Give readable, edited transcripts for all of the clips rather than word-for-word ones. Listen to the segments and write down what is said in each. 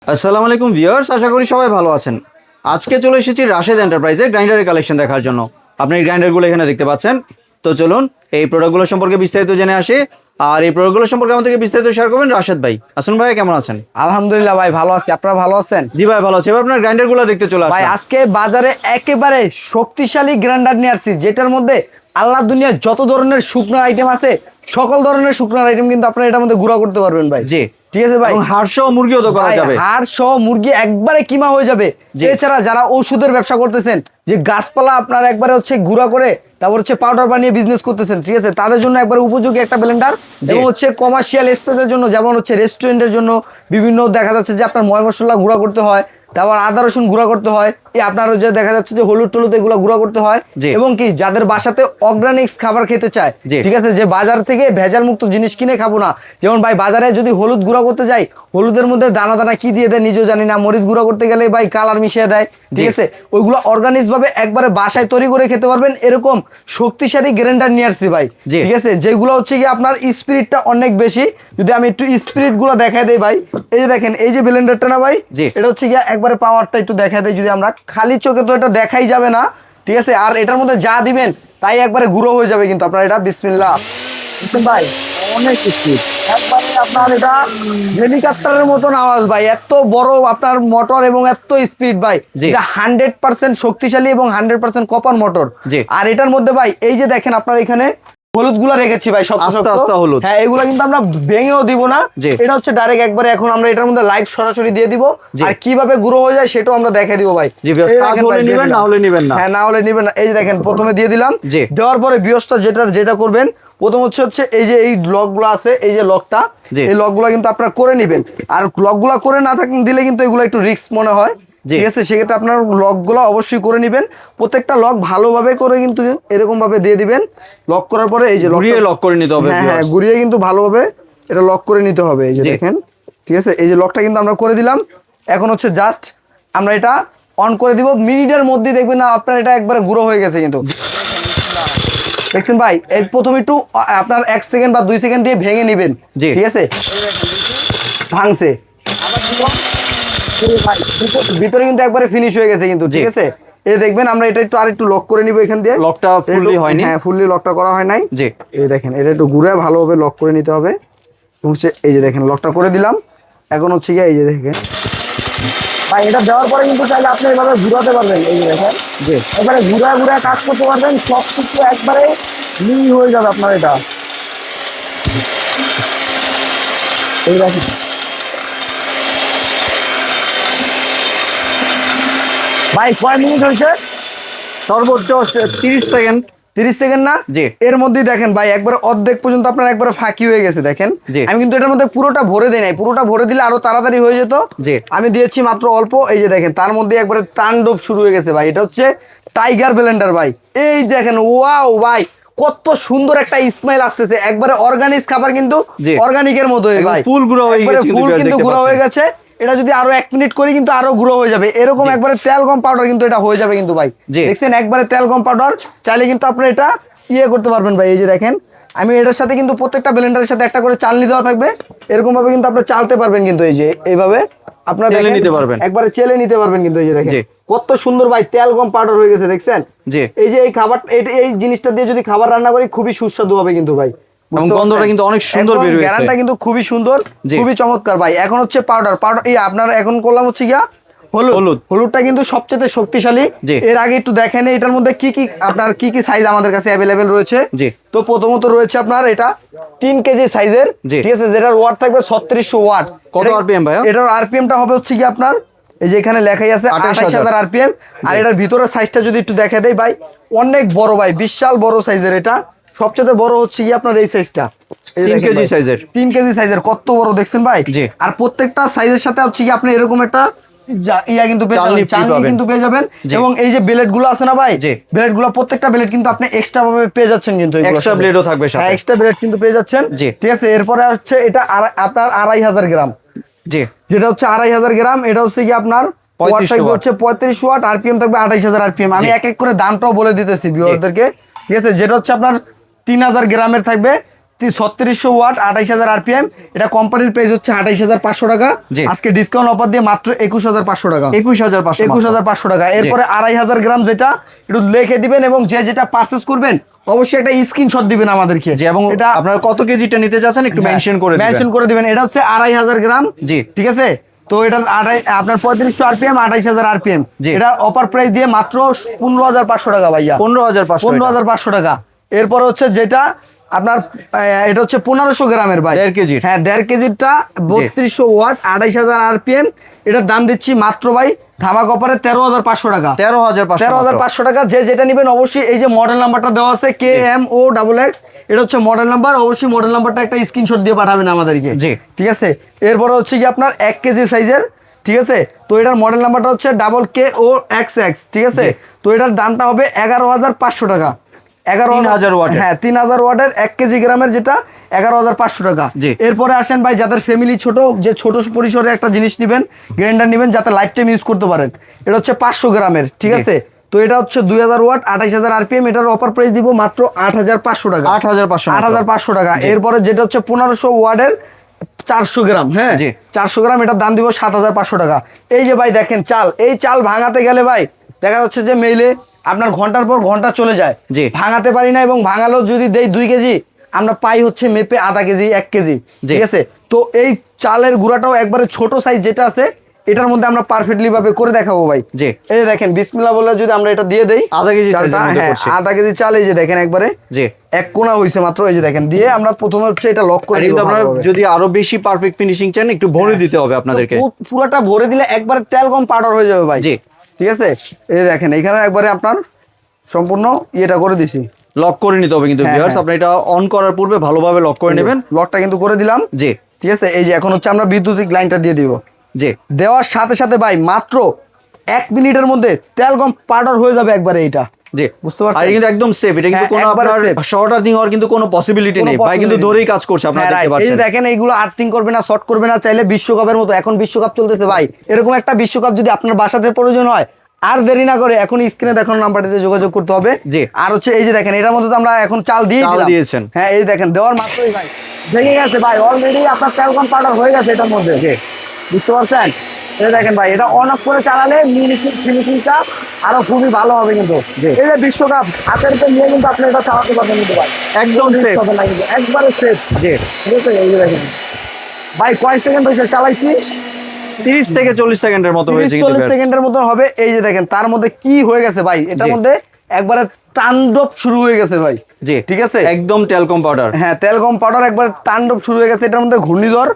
আসসালামু আলাইকুম ভিউয়ার্স, আশা করি সবাই ভালো আছেন। আজকে চলে এসেছি রাশেদ এন্টারপ্রাইজে গ্রাইন্ডারের কালেকশন দেখার জন্য। আপনি এই গ্রাইন্ডারগুলো এখানে দেখতে পাচ্ছেন। তো চলুন এই প্রোডাক্টগুলো সম্পর্কে বিস্তারিত জেনে আসি। আর এই প্রোডাক্টগুলো সম্পর্কে আমাদেরকে বিস্তারিত শেয়ার করবেন রাশেদ ভাই। আসুন ভাই, কেমন আছেন? আলহামদুলিল্লাহ ভাই, ভালো আছি। আপনারা ভালো আছেন? জি ভাই, ভালো আছি। এবার আপনার গ্রাইন্ডারগুলো দেখতে চলে ভাই আসলাম। আজকে বাজারে একেবারে শক্তিশালী গ্রাইন্ডার নিয়ে আসছি, যেটার মধ্যে আল্লাহ দুনিয়ার যত ধরনের শুকনো আইটেম আছে সকল ধরনের শুকনো আইটেম কিন্তু আপনারা এটার মধ্যে গুঁড়া করতে পারবেন ভাই। জি, ঠিক আছে ভাই। হাড় সহ মুরগিও তো করা ভাই, যাবে। হাড় সহ মুরগি একবারে কিমা হয়ে যাবে। জি। এছাড়া যারা ওষুধের ব্যবসা করতেছেন, যে গাছপালা আপনার একবারে হচ্ছে গুঁড়া করে তারপর হচ্ছে পাউডার বানিয়ে বিজনেস করতেছেন, ঠিক আছে, তাদের জন্য একবারে উপযোগী একটা ব্লেন্ডার। এবং হচ্ছে কমার্শিয়াল স্পেসের জন্য, যেমন হচ্ছে রেস্টুরেন্টের জন্য বিভিন্ন দেখা যাচ্ছে যে আপনার ময় মশলা গুঁড়া করতে হয়, তারপর আদা রসুন গুঁড়া করতে হয়, আপনার যে দেখা যাচ্ছে যে হলুদ টলুদ এগুলো গুঁড়া করতে হয়। জি। এবং কি যাদের বাসাতে অর্গানিক্স খাবার খেতে চায়, জি। ঠিক আছে, যে বাজার থেকে ভেজাল মুক্ত জিনিস কিনে খাবো না। যেমন ভাই বাজারে যদি হলুদ গুঁড়া করতে যাই, হলুদের মধ্যে দানা দানা কি দিয়ে দেয় নিজেও জানি না, মরিচ গুঁড়া করতে গেলে ভাই কালার মিশিয়ে দেয়, ঠিক আছে। ওইগুলো অর্গানিক ভাবে একবারে বাসায় তৈরি করে খেতে পারবেন, এরকম শক্তিশালী গ্রাইন্ডার নিয়ে আসছি ভাই। জি। ঠিক আছে, যেগুলো হচ্ছে কি আপনার স্পিরিটটা অনেক বেশি। যদি আমি একটু স্পিরিট গুলো দেখাই দেই ভাই, এই যে দেখেন এই যে ব্লেন্ডারটা না ভাই, জি। এটা হচ্ছে কি একবারে পাওয়ারটা একটু দেখাই দেই। যদি আমরা খালি চোখে তো এটা দেখাই যাবে না, ঠিক আছে। আর এটার মধ্যে যা দিবেন তাই একবারে গুঁড়ো হয়ে যাবে কিন্তু আপনার এটা। বিসমিল্লাহ ভাই, অনেক স্পিড একবারে আপনার এটা হেলিকপ্টারের মতন আওয়াজ ভাই, এত বড় আপনার মোটর এবং এত স্পিড ভাই। জি। এটা 100% শক্তিশালী এবং 100% কপার মোটর। জি। আর এটার মধ্যে ভাই এই যে দেখেন আপনার এখানে হলুদ গুলা রেখেছি ভাই, শক্ত আস্তে শক্ত। আস্তে হলুদ। হ্যাঁ, এগুলা কিন্তু আমরা ভেঙেও দিব না। জি। এটা হচ্ছে ডাইরেক্ট একবারে এখন আমরা এটার মধ্যে লাইট সরাসরি দিয়ে দিব। জি। আর কিভাবে গুঁড়ো হয়ে যায় সেটাও আমরা দেখাই দিব ভাই। জি, বিয়স, এই কাজ দেখেন হলে ভাই, দিয়ে নিবেন, দিলাম। না হলে নিবেন না। হ্যাঁ, না হলে নিবেন না। এই যে দেখেন প্রথমে দিয়ে দিলাম। জি। দেওয়ার পরে বিয়সটা যেটা করবেন, প্রথম হচ্ছে এই যে এই লকগুলো আছে, এই যে লকটা, জি। এই লকগুলো কিন্তু আপনারা করে নেবেন। আর লকগুলো করে না থাকেন দিলে কিন্তু এগুলো একটু রিস্ক মনে হয়, জি। ঠিক আছে। সেক্ষেত্রে আপনার লকগুলো অবশ্যই করে নেবেন। প্রত্যেকটা লক ভালোভাবে করে কিন্তু এরকম ভাবে দিয়ে দিবেন। লক করার পরে এই যে ঘুরিয়ে লক করে নিতে হবে। হ্যাঁ হ্যাঁ, viewers। ঘুরিয়ে কিন্তু ভালোভাবে এটা লক করে নিতে হবে। এই যে জি। দেখেন, ঠিক আছে, এই যে লকটা কিন্তু আমরা করে দিলাম। এখন হচ্ছে জাস্ট আমরা এটা অন করে দিব। মিনিটের মধ্যে দেখবেন না আপনার এটা একবারে গুঁড়ো হয়ে গেছে কিন্তু। দেখছেন ভাই, এই প্রথমে একটু আপনার 1 সেকেন্ড বা 2 সেকেন্ড দিয়ে ভেঙে নেবেন, জি। ঠিক আছে। ভাঙছে ভাই, ভিতরে কিন্তু একবারে ফিনিশ হয়ে গেছে কিন্তু, ঠিক জি। আছে। এই দেখবেন আমরা এটা একটু আরেকটু লক করে নিব এখান দিয়ে। লকটা ফুললি হয়নি। হ্যাঁ, ফুললি লকটা করা হয় নাই। জি। এই দেখেন এটা একটু ঘুরে ভালোভাবে লক করে নিতে হবে। হচ্ছে এই যে দেখেন লকটা করে দিলাম। এখন হচ্ছে গিয়ে এই যে দেখেন ভাই, এটা দেওয়ার পরে কিন্তু চাইলে আপনি এভাবে ঘুরাতে পারবেন। এই যে দেখেন, জি। একবারে ঘুরা কাজ করতে পারবেন, সব কিছু একবারে মিহি হয়ে যাবে আপনার এটা। এই দেখেন ভাই, কয় মিনিট হয়েছে? সর্বোচ্চ 30 সেকেন্ড। 30 সেকেন্ড না? জি। এর মধ্যেই দেখেন ভাই একবারে অর্ধেক পর্যন্ত আপনার একবারে ফাঁকি হয়ে গেছে দেখেন। জি। আমি কিন্তু এটার মধ্যে পুরোটা ভরে দেই নাই, পুরোটা ভরে দিলে আরো তাড়াতাড়ি হয়ে যেত। জি। আমি দিয়েছি মাত্র অল্প। এই যে দেখেন তার মধ্যে একবারে তাণ্ডব শুরু হয়ে গেছে ভাই। এটা হচ্ছে টাইগার ব্লেন্ডার ভাই। এই দেখেন, ওয়াও ভাই, কত সুন্দর একটা স্মেল আসতেছে। একবারে অর্গানিক খাবার কিন্তু জি। অর্গানিকের মতোই একদম ভাই। ফুল গুঁড়ো হয়ে একবারে গেছে কিন্তু, ফুল কিন্তু দেখতে গুঁড়ো হয়ে পাচ্ছেন। গেছে। এটা যদি আরো 1 মিনিট করি কিন্তু আরো গুঁড়ো হয়ে যাবে। এরকম জি। একবারে তেল গম পাউডার কিন্তু এটা হয়ে যাবে কিন্তু ভাই। জি। দেখছেন একবারে তেল গম পাউডার। চাইলে কিন্তু আপনি এটা করতে পারবেন ভাই। এই যে দেখেন, আমি এটার সাথে কিন্তু প্রত্যেকটা ব্লেন্ডারের সাথে একটা করে চালনি দেওয়া থাকবে। এরকম ভাবে কিন্তু আপনি চালতে পারবেন কিন্তু। এই যে এইভাবে আপনারা চেলে দেখেন, নিতে পারবেন। একবারে চেলে নিতে পারবেন কিন্তু। এই যে দেখেন জি। কত সুন্দর ভাই তেল গম পাউডার হয়ে গেছে, দেখছেন। জি। এই যে এই খাবার, এই জিনিসটা দিয়ে যদি খাবার রান্না করি খুবই সুস্বাদু হবে কিন্তু ভাই। এবং গন্ধটা কিন্তু অনেক সুন্দর বের হয়েছে। গ্যারান্টিটা কিন্তু খুবই সুন্দর, জি। খুবই চমৎকার ভাই। এখন হচ্ছে পাউডার এই আপনার এখন করলাম হচ্ছে গিয়া হলুদ। হলুদটা কিন্তু সবচেয়ে শক্তিশালী। জি। এর আগে একটু দেখেন এটার মধ্যে কি সাইজ আমাদের কাছে অ্যাভেলেবেল রয়েছে। জি। তো প্রথমত রয়েছে আপনার এটা 3 কেজি সাইজের, জি। ঠিক আছে, যেটার ওয়াট থাকবে 3600 ওয়াট। কত RPM ভাইয়া? এটার আরপিএমটা হবে হচ্ছে কি আপনার এই যে এখানে লেখাই আছে 28000 আরপিএম। আর এটার ভিতরের সাইজটা যদি একটু দেখা দেই ভাই, অনেক বড় ভাই, বিশাল বড় সাইজের। এটা সবচেয়ে বড় হচ্ছে কি আপনার এই সাইজটা, 3 কেজি সাইজের। 3 কেজি সাইজের, কত বড় দেখছেন ভাই। জি। আর প্রত্যেকটা সাইজের সাথে হচ্ছে কি আপনি এরকম একটা কিন্তু পেয়ে চালনি যাবেন, চালনি পাবেন। কিন্তু পেয়ে যাবেন। জি। এবং এই যে ব্লেড গুলো আছে না ভাই, জি। ব্লেড গুলো প্রত্যেকটা ব্লেড কিন্তু আপনি এক্সট্রা ভাবে পেয়ে যাচ্ছেন কিন্তু। এক্সট্রা ব্লেডও থাকবে সাথে। হ্যাঁ, এক্সট্রা ব্লেড কিন্তু পেয়ে যাচ্ছেন। জি। ঠিক আছে, এরপরে হচ্ছে এটা আপনার 2500 গ্রাম, জি। যেটা হচ্ছে 2500 গ্রাম। এটা হচ্ছে কি আপনার 35 ওয়াট থাকবে ওয়াট। হচ্ছে 35 ওয়াট, আরপিএম থাকবে 28000 আরপিএম। আমি জি। এক এক করে দামটাও বলে দিতেছি ভিউয়ারদেরকে, ঠিক আছে। যেটা হচ্ছে আপনার 3000 গ্রামের থাকবে 3600 ওয়াট 28000 আরপিএম। এটা কোম্পানির প্রাইস হচ্ছে 28500 টাকা। জি। আজকে ডিসকাউন্ট অফার দিয়ে মাত্র 21500 টাকা। 21500 21500 টাকা। এরপরে 2500 গ্রাম, যেটা একটু লিখে দিবেন এবং যে যেটা পারচেজ করবেন অবশ্যই একটা স্ক্রিনশট দিবেন আমাদেরকে। জি, এবং এটা আপনারা কত কেজিটা নিতে চাচ্ছেন একটু মেনশন করে দিবেন। মেনশন করে দিবেন। এটা হচ্ছে 2500 গ্রাম। জি। ঠিক আছে, তো এটা আপনার 3500 আরপিএম, 28000 আরপিএম। জি। এটা অফার প্রাইস দিয়ে মাত্র 15500 টাকা ভাইয়া। 15500 15500 টাকা। এরপর হচ্ছে যেটা আপনার এটা হচ্ছে 1500 গ্রামের ভাই, 1.5 কেজির। হ্যাঁ 1.5 কেজিটা 3200 ওয়াট 28000 আরপিএম। এটার দাম দিচ্ছি মাত্র ভাই ধামাক অফারে 13500 টাকা। 13500 টাকা। যে যেটা নেবেন অবশ্যই এই যে মডেল নাম্বারটা দেওয়া আছে KMOXX, এটা হচ্ছে মডেল নাম্বার। অবশ্যই মডেল নাম্বারটা একটা স্ক্রিনশট দিয়ে পাঠাবেন আমাদেরকে। জি। ঠিক আছে, এরপরে হচ্ছে কি আপনার 1 কেজি সাইজের। ঠিক আছে, তো এটার মডেল নাম্বারটা হচ্ছে KOXX। ঠিক আছে, তো এটার দামটা হবে 11500 টাকা। 3000 ওয়াটের। হ্যাঁ 3000 ওয়াটের 1 কেজি গ্রামের, যেটা 11500 টাকা। জি। এরপরে আসেন ভাই যাদের ফ্যামিলি ছোট, যে ছোট পরিসরে একটা জিনিস নেবেন, গ্রাইন্ডার নেবেন যাতে লাইফ টাইম ইউজ করতে পারেন। এটা হচ্ছে 500 গ্রামের। ঠিক জি। আছে, তো এটা হচ্ছে 2000 ওয়াট 28000 আরপিএম। এটার অফার প্রাইস দিব মাত্র 8500 টাকা। 8500 টাকা। এরপরে যেটা হচ্ছে 1500 ওয়াটের 400 গ্রাম, হ্যাঁ জি। 400 গ্রাম, এটার দাম দিব 7500 টাকা। এই যে ভাই দেখেন চাল, এই চাল ভাঙাতে গেলে ভাই দেখা যাচ্ছে যে মেইলে আপনার ঘন্টার পর ঘন্টা চলে যায়। জি। ভাঙাতে পারি না, এবং ভাঙালেও যদি দেই 2 কেজি, আমরা পাই হচ্ছে মেপে আধা কেজি 1 কেজি। জি। ঠিক আছে, তো এই চালের গুঁড়াটাও একবারে ছোট সাইজ যেটা আছে, এটার মধ্যে আমরা পারফেক্টলি ভাবে করে দেখাবো ভাই। জি। এই যে দেখেন বিসমিল্লাহ বলে যদি আমরা এটা দিয়ে দেই, আধা কেজি চালটা, সাইজের মধ্যে হ্যাঁ, করছি। আধা কেজি চাল, এই যে দেখেন একবারে জি। এক কোণা হইছে মাত্র। এই যে দেখেন দিয়ে আমরা প্রথমে হচ্ছে এটা লক করে আর দিব কিন্তু আপনারা ভালোভাবে। যদি আরো বেশি পারফেক্ট ফিনিশিং চান একটু ভরে দিতে হবে আপনাদেরকে। পুরোটা ভরে দিলে একবারে তেল কম পাউডার হয়ে যাবে ভাই। জি। ঠিক আছে, এই দেখেন এখানে একবারে আপনার সম্পূর্ণ ইয়েটা করে দিছি। লক করে নিতে হবে কিন্তু হ্যাঁ, ভিউয়ার্স, হ্যাঁ। আপনি এটা অন করার পূর্বে ভালোভাবে লক করে নেবেন। লকটা কিন্তু করে দিলাম। জি। ঠিক আছে, এই যে এখন হচ্ছে আমরা বিদ্যুতিক লাইনটা দিয়ে দিব। জি। দেওয়ার সাথে সাথে ভাই মাত্র 1 মিনিটের মধ্যে তেল কম পাউডার হয়ে যাবে একবারে এটা। জি, বুঝতে পারছেন? আর এটা কিন্তু একদম সেফ, এটা কিন্তু হ্যাঁ, কোনো একবারে আপনার safe। শর্ট আর্থিং হওয়ার কিন্তু কোনো পসিবিলিটি নেই ভাই, কিন্তু ধরেই কাজ করছে আপনারা হ্যাঁ, দেখতে right। এই যে পাচ্ছেন। দেখেন এইগুলো আর্থিং করবে না, শর্ট করবে না, চাইলে বিশ্বকাপের মতো, এখন বিশ্বকাপ চলতেছে ভাই, এরকম একটা বিশ্বকাপ যদি আপনার বাসাতে প্রয়োজন হয়, আর দেরি না করে এখন স্ক্রিনে দেখানো নাম্বারটিতে যোগাযোগ করতে হবে। জি। আর হচ্ছে এই যে দেখেন এটার মধ্যে তো আমরা এখন চাল দিয়ে চাল দিলাম। দিয়েছেন। হ্যাঁ, এই দেখেন দেওয়ার মাত্রই ভাই ভেঙে গেছে ভাই, অলরেডি আপনার তেল কম পাউডার হয়ে গেছে এটার মধ্যে। বুঝতে পারছেন? এই দেখেন ভাই, এটা অন অফ করে চালালে ফিনিশিংটা আরো খুবই ভালো হবে। কিন্তু এই যে বিশ্বকাপ হাতের উপর নিয়ে কিন্তু আপনি এটা চালাতে পারবেন কিন্তু ভাই, একদম safe। একবারে সেফ। জি। ঠিক আছে, এই যে দেখেন ভাই কয় সেকেন্ড হয়েছে চালাইছি, 30 থেকে 40 সেকেন্ডের মতো হয়েছে কিন্তু 40 viewers। সেকেন্ডের মতো হবে। এই যে দেখেন তার মধ্যে কি হয়ে গেছে ভাই, এটার জি। মধ্যে একবারে তাণ্ডব শুরু হয়ে গেছে ভাই। জি, ঠিক আছে, একদম টেলকম পাউডার। হ্যাঁ তেল কম পাউডার একবার তাণ্ডব শুরু হয়ে গেছে। এটার মধ্যে ঘূর্ণিঝড়,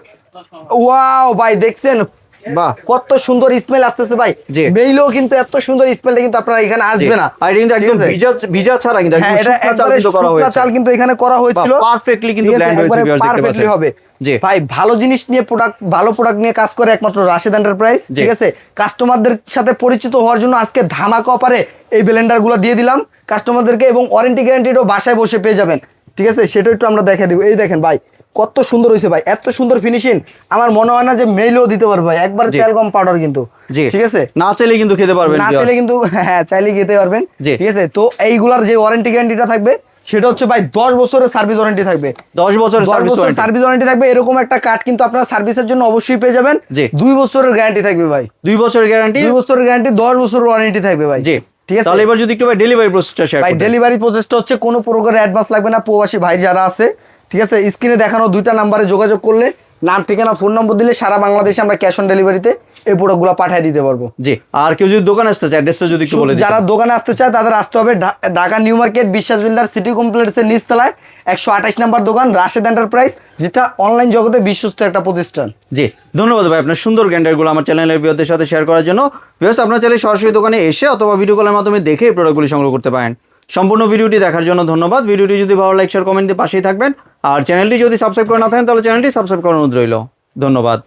ওয়াও ভাই দেখছেন বাহ, কত সুন্দর স্মেল আসতেছে ভাই। জি। মেইলেও কিন্তু এত সুন্দর স্মেলটা কিন্তু আপনারা এখানে আসবে না। আর এটা কিন্তু ঠিক একদম আছে? ভিজা ছাড়া কিন্তু হ্যাঁ, একদম এটা শুকনা চাল একবারে কিন্তু করা শুকনা হয়েছে। চাল কিন্তু এখানে করা হয়েছিল, পারফেক্টলি কিন্তু ঠিক আছে? ব্লেন্ড হয়েছে একবারে ভিউয়ার্স, দেখতে perfectly পাচ্ছেন। হবে। জি। ভাই ভালো জিনিস নিয়ে ভালো প্রোডাক্ট নিয়ে কাজ করে একমাত্র রাশেদ এন্টারপ্রাইজ। জি। ঠিক আছে, কাস্টমারদের সাথে পরিচিত হওয়ার জন্য আজকে ধামাকা অফারে এই ব্লেন্ডার গুলো দিয়ে দিলাম কাস্টমারদেরকে, এবং ওয়ারেন্টি গ্যারান্টিও বাসায় বসে পেয়ে যাবেন। ঠিক আছে, সেটা একটু আমরা দেখে দিব। এই দেখেন ভাই কত সুন্দর হয়েছে ভাই, এত সুন্দর ফিনিশিং আমার মনে হয় না যে মেইলেও দিতে পারবে ভাই, একবার জি। তেল কম পাউডার কিন্তু। জি, ঠিক আছে, না চাইলে কিন্তু খেতে পারবেন না viewers। চাইলে কিন্তু হ্যাঁ চাইলে খেতে পারবেন। জি। ঠিক আছে, তো এইগুলার যে ওয়ারেন্টি গ্যারান্টিটা থাকবে সেটা হচ্ছে ভাই 10 বছরের সার্ভিস ওয়ারেন্টি থাকবে। 10 বছরের সার্ভিস ওয়ারেন্টি। সার্ভিস ওয়ারেন্টি থাকবে। এরকম একটা কার্ড কিন্তু আপনারা সার্ভিসের জন্য অবশ্যই পেয়ে যাবেন। জি। 2 বছরের গ্যারান্টি থাকবে ভাই, 2 বছরের গ্যারান্টি। 2 বছরের গ্যারান্টি, 10 বছরের ওয়ারেন্টি থাকবে ভাই। জি, ঠিক আছে, তাহলে এবার যদি একটু ভাই ডেলিভারি প্রসেসটা শেয়ার ভাই করতেন। ডেলিভারি প্রসেসটা হচ্ছে কোনো প্রকার অ্যাডভান্স লাগবে না। প্রবাসী ভাই যারা আছে, ঠিক আছে, স্ক্রিনে দেখানো 2টা নাম্বারে যোগাযোগ করলে নাম ঠিকানা ফোন নম্বর দিলে সারা বাংলাদেশে আমরা ক্যাশ অন ডেলিভারিতে এই প্রোডাক্টগুলো পাঠিয়ে দিতে পারবো। জি, আর কেউ যদি দোকানে আসতে চায় অ্যাড্রেসটা যদি একটু বলে দিতেন। যারা দোকানে আসতে চায় তাদের আসতে হবে ঢাকা নিউ মার্কেট বিশ্বাস বিল্ডার সিটি কমপ্লেক্সের নিচতলায় 128 নম্বর দোকান রাশেদ এন্টারপ্রাইজ, যেটা অনলাইন জগতে বিশ্বস্ত একটা প্রতিষ্ঠান। জি, ধন্যবাদ ভাই আপনার সুন্দর গ্যান্ডারগুলো আমার চ্যানেলের ভিউয়ারদের সাথে শেয়ার করার জন্য। ভিউয়ার্স, আপনারা চাইলে সরাসরি দোকানে এসে অথবা ভিডিও কলের মাধ্যমে দেখে এই প্রোডাক্টগুলি সংগ্রহ করতে পারেন। সম্পূর্ণ ভিডিওটি দেখার জন্য ধন্যবাদ। ভিডিওটি যদি ভালো লাইক শেয়ার কমেন্ট দিয়ে পাশেই থাকবেন, আর চ্যানেলটি যদি সাবস্ক্রাইব করে না থাকেন তাহলে চ্যানেলটি সাবস্ক্রাইব করার অনুরোধ রইল। ধন্যবাদ।